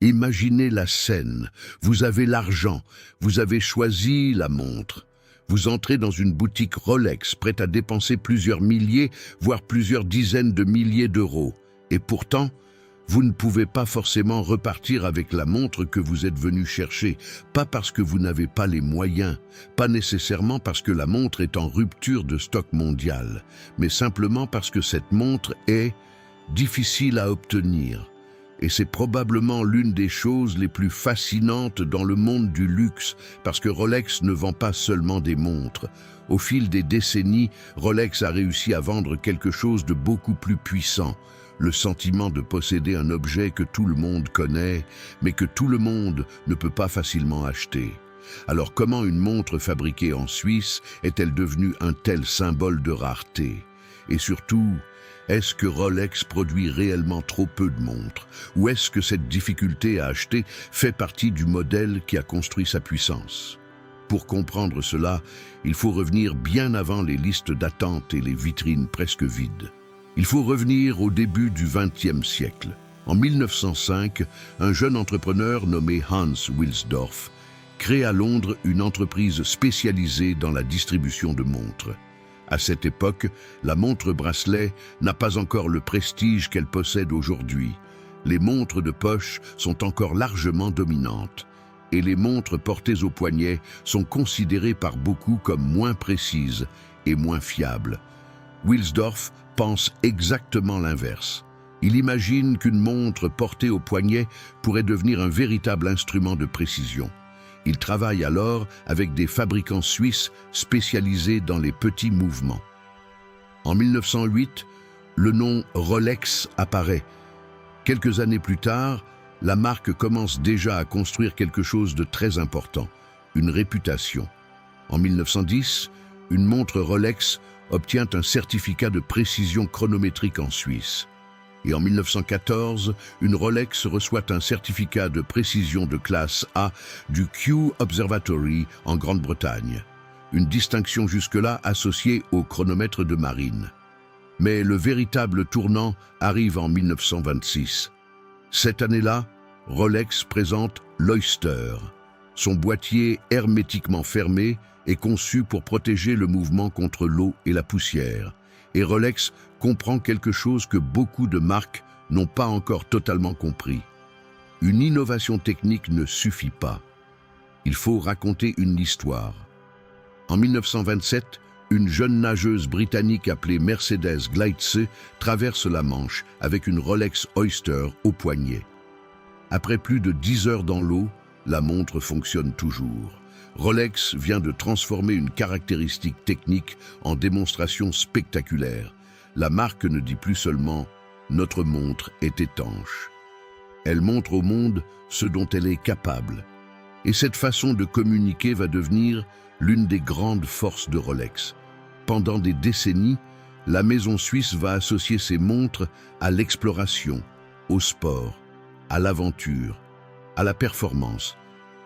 Imaginez la scène. Vous avez l'argent, vous avez choisi la montre. Vous entrez dans une boutique Rolex, prête à dépenser plusieurs milliers, voire plusieurs dizaines de milliers d'euros. Et pourtant, vous ne pouvez pas forcément repartir avec la montre que vous êtes venu chercher, pas parce que vous n'avez pas les moyens, pas nécessairement parce que la montre est en rupture de stock mondial, mais simplement parce que cette montre est difficile à obtenir. Et c'est probablement l'une des choses les plus fascinantes dans le monde du luxe, parce que Rolex ne vend pas seulement des montres. Au fil des décennies, Rolex a réussi à vendre quelque chose de beaucoup plus puissant, le sentiment de posséder un objet que tout le monde connaît, mais que tout le monde ne peut pas facilement acheter. Alors comment une montre fabriquée en Suisse est-elle devenue un tel symbole de rareté? Et surtout, est-ce que Rolex produit réellement trop peu de montres? Ou est-ce que cette difficulté à acheter fait partie du modèle qui a construit sa puissance? Pour comprendre cela, il faut revenir bien avant les listes d'attente et les vitrines presque vides. Il faut revenir au début du XXe siècle. En 1905, un jeune entrepreneur nommé Hans Wilsdorf crée à Londres une entreprise spécialisée dans la distribution de montres. À cette époque, la montre-bracelet n'a pas encore le prestige qu'elle possède aujourd'hui. Les montres de poche sont encore largement dominantes, et les montres portées au poignet sont considérées par beaucoup comme moins précises et moins fiables. Wilsdorf pense exactement l'inverse. Il imagine qu'une montre portée au poignet pourrait devenir un véritable instrument de précision. Il travaille alors avec des fabricants suisses spécialisés dans les petits mouvements. En 1908, le nom Rolex apparaît. Quelques années plus tard, la marque commence déjà à construire quelque chose de très important, une réputation. En 1910, une montre Rolex obtient un certificat de précision chronométrique en Suisse. Et en 1914, une Rolex reçoit un certificat de précision de classe A du Kew Observatory en Grande-Bretagne, une distinction jusque-là associée au chronomètre de marine. Mais le véritable tournant arrive en 1926. Cette année-là, Rolex présente l'Oyster. Son boîtier hermétiquement fermé est conçu pour protéger le mouvement contre l'eau et la poussière. Et Rolex comprend quelque chose que beaucoup de marques n'ont pas encore totalement compris. Une innovation technique ne suffit pas. Il faut raconter une histoire. En 1927, une jeune nageuse britannique appelée Mercedes Gleitze traverse la Manche avec une Rolex Oyster au poignet. Après plus de 10 heures dans l'eau, la montre fonctionne toujours. Rolex vient de transformer une caractéristique technique en démonstration spectaculaire. La marque ne dit plus seulement « notre montre est étanche ». Elle montre au monde ce dont elle est capable. Et cette façon de communiquer va devenir l'une des grandes forces de Rolex. Pendant des décennies, la maison suisse va associer ses montres à l'exploration, au sport, à l'aventure, à la performance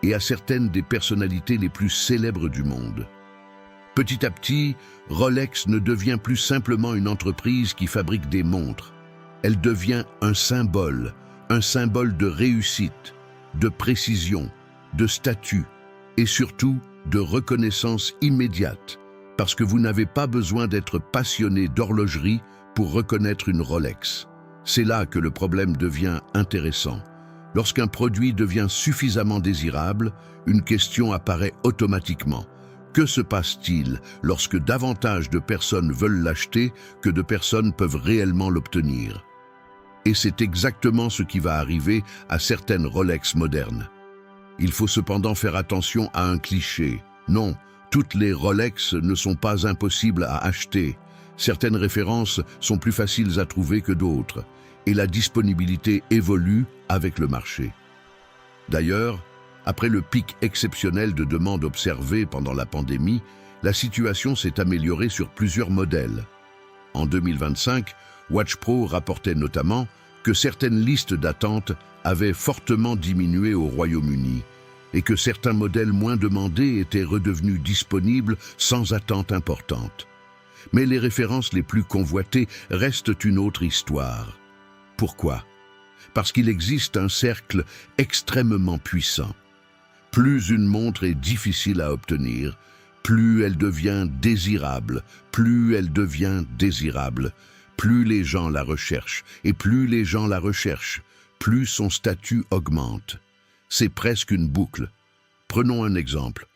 et à certaines des personnalités les plus célèbres du monde. Petit à petit, Rolex ne devient plus simplement une entreprise qui fabrique des montres. Elle devient un symbole de réussite, de précision, de statut et surtout de reconnaissance immédiate, parce que vous n'avez pas besoin d'être passionné d'horlogerie pour reconnaître une Rolex. C'est là que le problème devient intéressant. Lorsqu'un produit devient suffisamment désirable, une question apparaît automatiquement. Que se passe-t-il lorsque davantage de personnes veulent l'acheter que de personnes peuvent réellement l'obtenir? Et c'est exactement ce qui va arriver à certaines Rolex modernes. Il faut cependant faire attention à un cliché. Non, toutes les Rolex ne sont pas impossibles à acheter. Certaines références sont plus faciles à trouver que d'autres, et la disponibilité évolue avec le marché. D'ailleurs, après le pic exceptionnel de demande observé pendant la pandémie, la situation s'est améliorée sur plusieurs modèles. En 2025, Watch Pro rapportait notamment que certaines listes d'attente avaient fortement diminué au Royaume-Uni et que certains modèles moins demandés étaient redevenus disponibles sans attente importante. Mais les références les plus convoitées restent une autre histoire. Pourquoi ? parce qu'il existe un cercle extrêmement puissant. Plus une montre est difficile à obtenir, plus elle devient désirable, plus elle devient désirable, plus les gens la recherchent, et plus les gens la recherchent, plus son statut augmente. C'est presque une boucle. Prenons un exemple.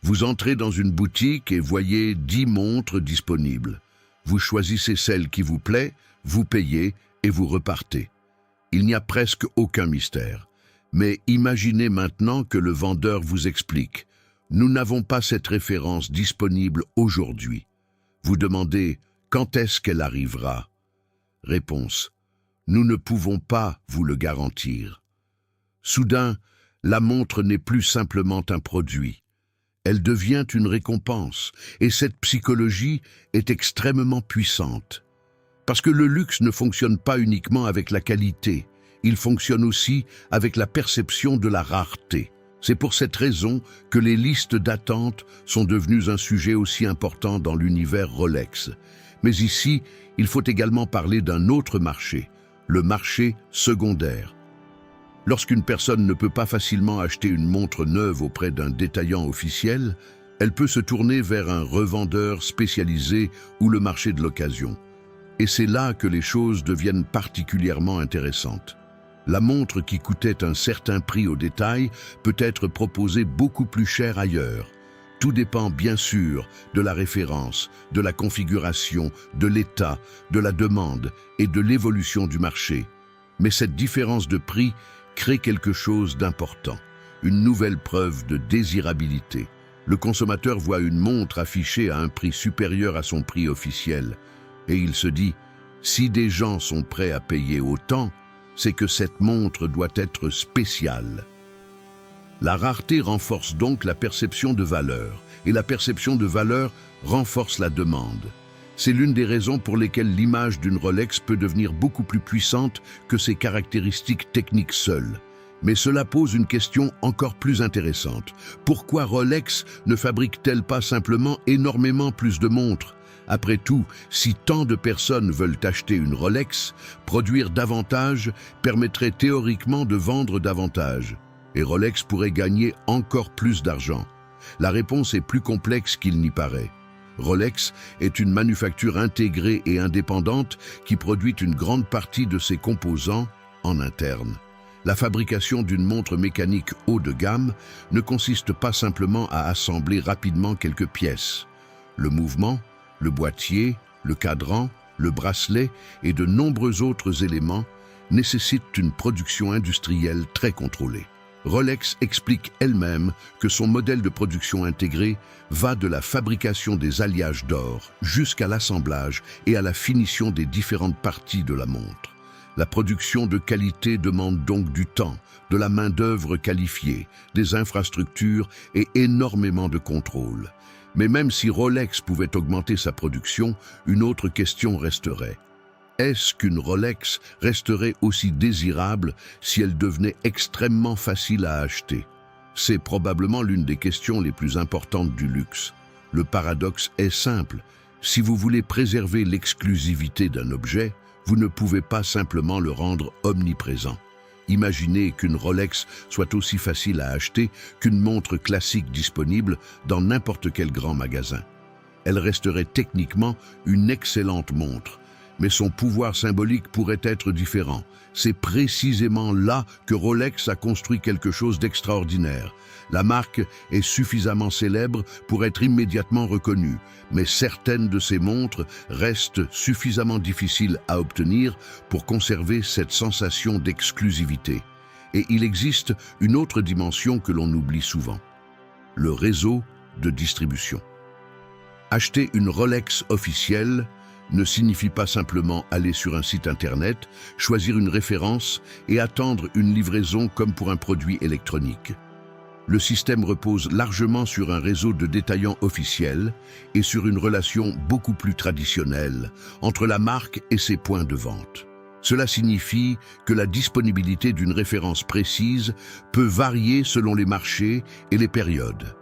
Vous entrez dans une boutique et voyez 10 montres disponibles. Vous choisissez celle qui vous plaît, vous payez et vous repartez. Il n'y a presque aucun mystère. Mais imaginez maintenant que le vendeur vous explique « Nous n'avons pas cette référence disponible aujourd'hui. » Vous demandez « Quand est-ce qu'elle arrivera ?» Réponse « Nous ne pouvons pas vous le garantir. » Soudain, la montre n'est plus simplement un produit. Elle devient une récompense, et cette psychologie est extrêmement puissante. Parce que le luxe ne fonctionne pas uniquement avec la qualité, il fonctionne aussi avec la perception de la rareté. C'est pour cette raison que les listes d'attente sont devenues un sujet aussi important dans l'univers Rolex. Mais ici, il faut également parler d'un autre marché, le marché secondaire. Lorsqu'une personne ne peut pas facilement acheter une montre neuve auprès d'un détaillant officiel, elle peut se tourner vers un revendeur spécialisé ou le marché de l'occasion. Et c'est là que les choses deviennent particulièrement intéressantes. La montre qui coûtait un certain prix au détail peut être proposée beaucoup plus cher ailleurs. Tout dépend bien sûr de la référence, de la configuration, de l'état, de la demande et de l'évolution du marché. Mais cette différence de prix crée quelque chose d'important, une nouvelle preuve de désirabilité. Le consommateur voit une montre affichée à un prix supérieur à son prix officiel et il se dit « Si des gens sont prêts à payer autant, c'est que cette montre doit être spéciale. » La rareté renforce donc la perception de valeur, et la perception de valeur renforce la demande. C'est l'une des raisons pour lesquelles l'image d'une Rolex peut devenir beaucoup plus puissante que ses caractéristiques techniques seules. Mais cela pose une question encore plus intéressante. Pourquoi Rolex ne fabrique-t-elle pas simplement énormément plus de montres ? Après tout, si tant de personnes veulent acheter une Rolex, produire davantage permettrait théoriquement de vendre davantage. Et Rolex pourrait gagner encore plus d'argent. La réponse est plus complexe qu'il n'y paraît. Rolex est une manufacture intégrée et indépendante qui produit une grande partie de ses composants en interne. La fabrication d'une montre mécanique haut de gamme ne consiste pas simplement à assembler rapidement quelques pièces. Le mouvement, le boîtier, le cadran, le bracelet et de nombreux autres éléments nécessitent une production industrielle très contrôlée. Rolex explique elle-même que son modèle de production intégré va de la fabrication des alliages d'or jusqu'à l'assemblage et à la finition des différentes parties de la montre. La production de qualité demande donc du temps, de la main-d'œuvre qualifiée, des infrastructures et énormément de contrôle. Mais même si Rolex pouvait augmenter sa production, une autre question resterait. Est-ce qu'une Rolex resterait aussi désirable si elle devenait extrêmement facile à acheter? C'est probablement l'une des questions les plus importantes du luxe. Le paradoxe est simple. Si vous voulez préserver l'exclusivité d'un objet, vous ne pouvez pas simplement le rendre omniprésent. Imaginez qu'une Rolex soit aussi facile à acheter qu'une montre classique disponible dans n'importe quel grand magasin. Elle resterait techniquement une excellente montre, mais son pouvoir symbolique pourrait être différent. C'est précisément là que Rolex a construit quelque chose d'extraordinaire. La marque est suffisamment célèbre pour être immédiatement reconnue, mais certaines de ces montres restent suffisamment difficiles à obtenir pour conserver cette sensation d'exclusivité. Et il existe une autre dimension que l'on oublie souvent, le réseau de distribution. Acheter une Rolex officielle ne signifie pas simplement aller sur un site internet, choisir une référence et attendre une livraison comme pour un produit électronique. Le système repose largement sur un réseau de détaillants officiels et sur une relation beaucoup plus traditionnelle entre la marque et ses points de vente. Cela signifie que la disponibilité d'une référence précise peut varier selon les marchés et les périodes.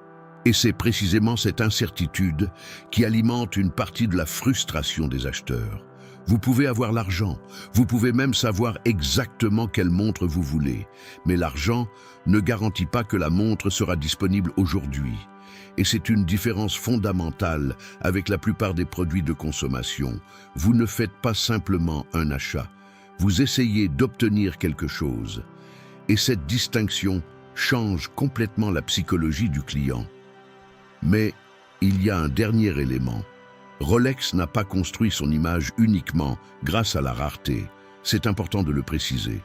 Et c'est précisément cette incertitude qui alimente une partie de la frustration des acheteurs. Vous pouvez avoir l'argent, vous pouvez même savoir exactement quelle montre vous voulez, mais l'argent ne garantit pas que la montre sera disponible aujourd'hui. Et c'est une différence fondamentale avec la plupart des produits de consommation. Vous ne faites pas simplement un achat, vous essayez d'obtenir quelque chose. Et cette distinction change complètement la psychologie du client. Mais il y a un dernier élément. Rolex n'a pas construit son image uniquement grâce à la rareté. C'est important de le préciser.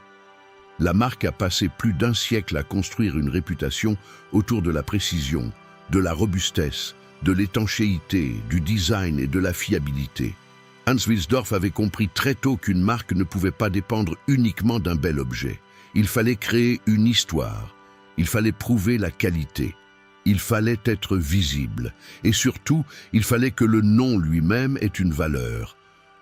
La marque a passé plus d'un siècle à construire une réputation autour de la précision, de la robustesse, de l'étanchéité, du design et de la fiabilité. Hans Wilsdorf avait compris très tôt qu'une marque ne pouvait pas dépendre uniquement d'un bel objet. Il fallait créer une histoire, il fallait prouver la qualité, il fallait être visible et surtout, il fallait que le nom lui-même ait une valeur.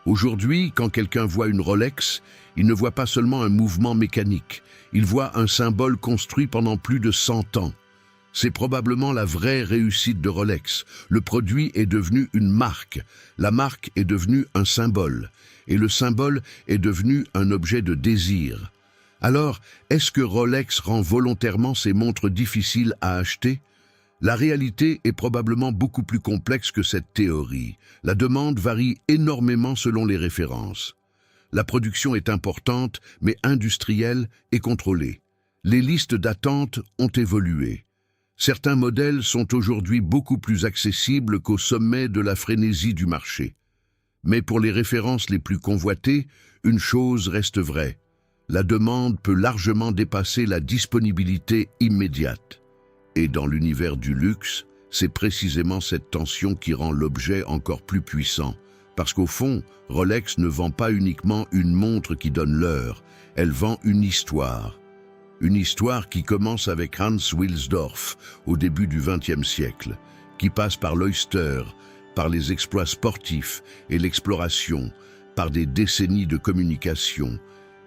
Aujourd'hui, quand quelqu'un voit une Rolex, il ne voit pas seulement un mouvement mécanique, il voit un symbole construit pendant plus de 100 ans. C'est probablement la vraie réussite de Rolex. Le produit est devenu une marque, la marque est devenue un symbole, et le symbole est devenu un objet de désir. Alors, est-ce que Rolex rend volontairement ses montres difficiles à acheter? La réalité est probablement beaucoup plus complexe que cette théorie. La demande varie énormément selon les références. La production est importante, mais industrielle et contrôlée. Les listes d'attente ont évolué. Certains modèles sont aujourd'hui beaucoup plus accessibles qu'au sommet de la frénésie du marché. Mais pour les références les plus convoitées, une chose reste vraie. La demande peut largement dépasser la disponibilité immédiate. Et dans l'univers du luxe, c'est précisément cette tension qui rend l'objet encore plus puissant. Parce qu'au fond, Rolex ne vend pas uniquement une montre qui donne l'heure, elle vend une histoire. Une histoire qui commence avec Hans Wilsdorf au début du XXe siècle, qui passe par l'Oyster, par les exploits sportifs et l'exploration, par des décennies de communication,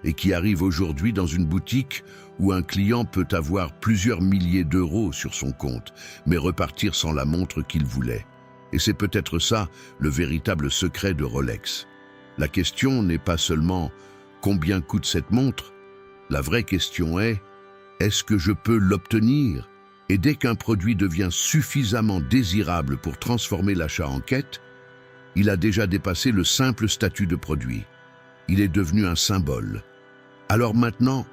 et qui arrive aujourd'hui dans une boutique où un client peut avoir plusieurs milliers d'euros sur son compte, mais repartir sans la montre qu'il voulait. Et c'est peut-être ça le véritable secret de Rolex. La question n'est pas seulement « combien coûte cette montre ?» La vraie question est « est-ce que je peux l'obtenir ?» Et dès qu'un produit devient suffisamment désirable pour transformer l'achat en quête, il a déjà dépassé le simple statut de produit. Il est devenu un symbole. Alors maintenant,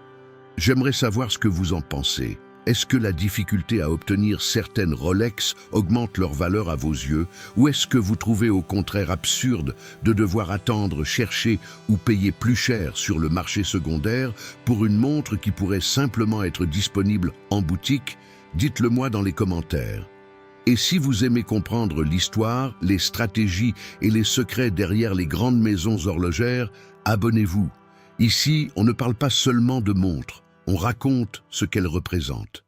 j'aimerais savoir ce que vous en pensez. Est-ce que la difficulté à obtenir certaines Rolex augmente leur valeur à vos yeux, ou est-ce que vous trouvez au contraire absurde de devoir attendre, chercher ou payer plus cher sur le marché secondaire pour une montre qui pourrait simplement être disponible en boutique? Dites-le moi dans les commentaires. Et si vous aimez comprendre l'histoire, les stratégies et les secrets derrière les grandes maisons horlogères, abonnez-vous. Ici, on ne parle pas seulement de montres, on raconte ce qu'elles représentent.